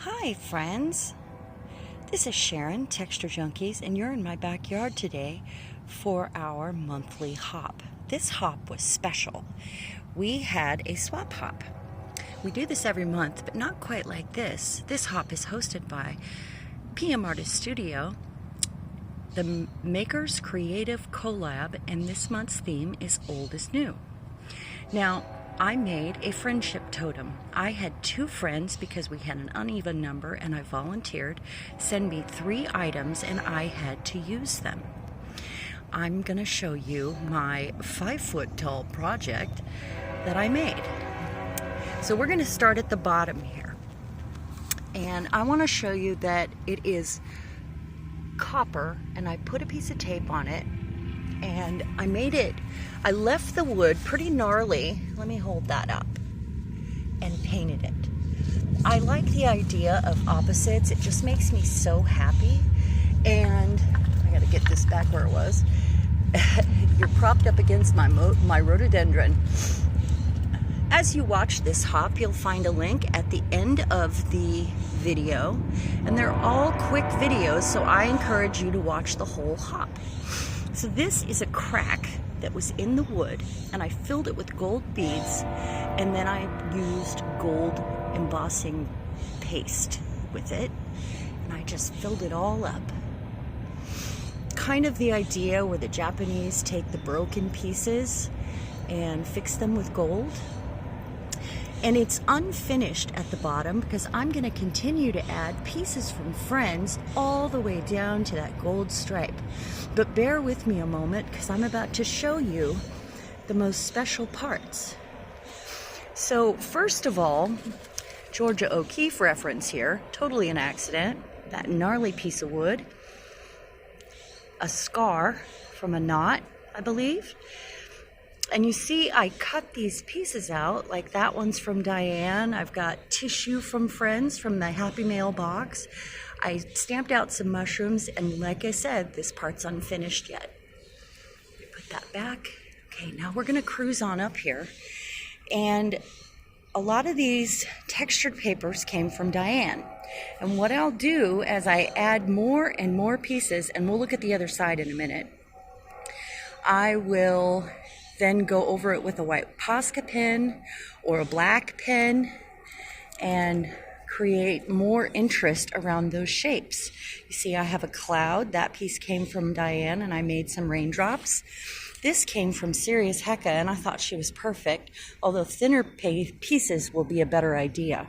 Hi friends, this is Cheran, TextureJunkies, and you're in my backyard today for our monthly hop. This hop was special. We had a swap hop. We do this every month, but not quite like this. This hop is hosted by PM Artist Studio, the Makers Creative Collab, and this month's theme is Old is New. Now, I made a friendship totem. I had 2 friends because we had an uneven number and I volunteered, send me 3 items and I had to use them. I'm gonna show you my 5-foot tall project that I made. So we're gonna start at the bottom here. And I wanna show you that it is copper and I put a piece of tape on it and I left the wood pretty gnarly. Let me hold that up. And painted it. I like the idea of opposites. It just makes me so happy. And I gotta get this back where it was. You're propped up against my rhododendron. As you watch this hop, you'll find a link at the end of the video. And they're all quick videos, so I encourage you to watch the whole hop. So this is a crack that was in the wood, and I filled it with gold beads, and then I used gold embossing paste with it, and I just filled it all up. Kind of the idea where the Japanese take the broken pieces and fix them with gold. And it's unfinished at the bottom because I'm going to continue to add pieces from friends all the way down to that gold stripe. But bear with me a moment because I'm about to show you the most special parts. So first of all, Georgia O'Keeffe reference here, totally an accident. That gnarly piece of wood, a scar from a knot, I believe. And you see I cut these pieces out, like that one's from Dianne. I've got tissue from friends from the Happy Mail box. I stamped out some mushrooms, and like I said, this part's unfinished yet. Put that back. Okay, now we're gonna cruise on up here. And a lot of these textured papers came from Dianne. And what I'll do as I add more and more pieces, and we'll look at the other side in a minute, I will then go over it with a white Posca pen or a black pen and create more interest around those shapes. You see I have a cloud. That piece came from Dianne and I made some raindrops. This came from Serious Hecka and I thought she was perfect, although thinner pieces will be a better idea.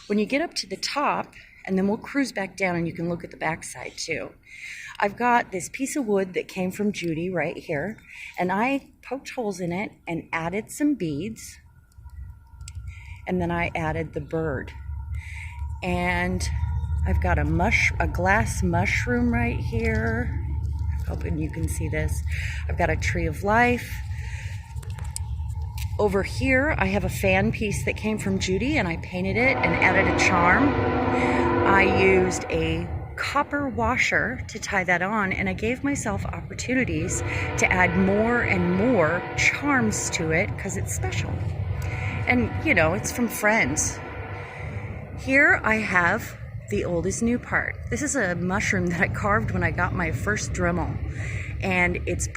When you get up to the top, and then we'll cruise back down and you can look at the back side too. I've got this piece of wood that came from Judy right here, and I poked holes in it and added some beads, and then I added the bird. And I've got a glass mushroom right here. I'm hoping you can see this. I've got a tree of life. Over here, I have a fan piece that came from Judy, and I painted it and added a charm. I used a copper washer to tie that on, and I gave myself opportunities to add more and more charms to it because it's special. And, you know, it's from friends. Here I have the old is new part. This is a mushroom that I carved when I got my first Dremel. And it's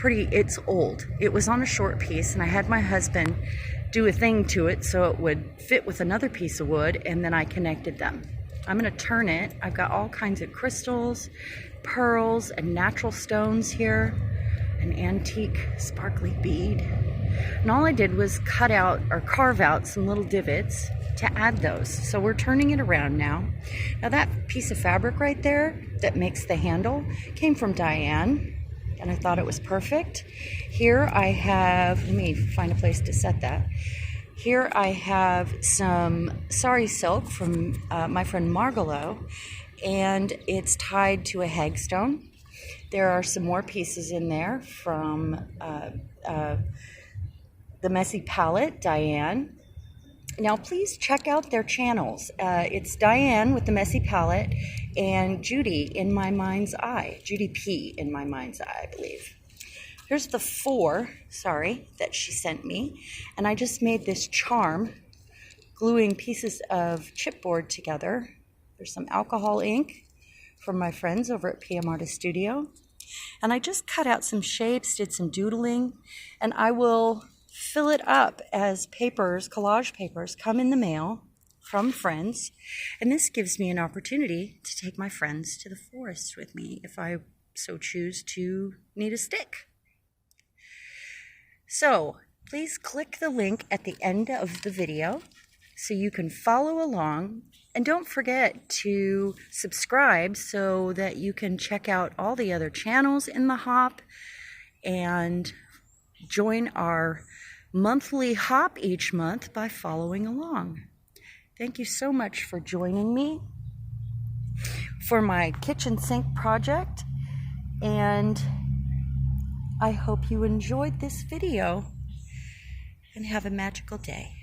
old. It was on a short piece, and I had my husband do a thing to it so it would fit with another piece of wood, and then I connected them. I'm gonna turn it. I've got all kinds of crystals, pearls, and natural stones here, an antique sparkly bead. And all I did was carve out some little divots to add those. So we're turning it around now. Now that piece of fabric right there that makes the handle came from Dianne, and I thought it was perfect. Here I have, let me find a place to set that. Here I have some sari silk from my friend Margalo, and it's tied to a hagstone. There are some more pieces in there from the Messy Palette, Dianne. Now please check out their channels. It's Dianne with the Messy Palette and Judy in my mind's eye. Judy P in my mind's eye, I believe. Here's the 4, that she sent me. And I just made this charm, gluing pieces of chipboard together. There's some alcohol ink from my friends over at PM Artist Studio. And I just cut out some shapes, did some doodling, and I will fill it up as papers, collage papers, come in the mail from friends. And this gives me an opportunity to take my friends to the forest with me if I so choose to need a stick. So please click the link at the end of the video so you can follow along. And don't forget to subscribe so that you can check out all the other channels in the hop and join our monthly hop each month by following along. Thank you so much for joining me for my kitchen sink project, and I hope you enjoyed this video and have a magical day.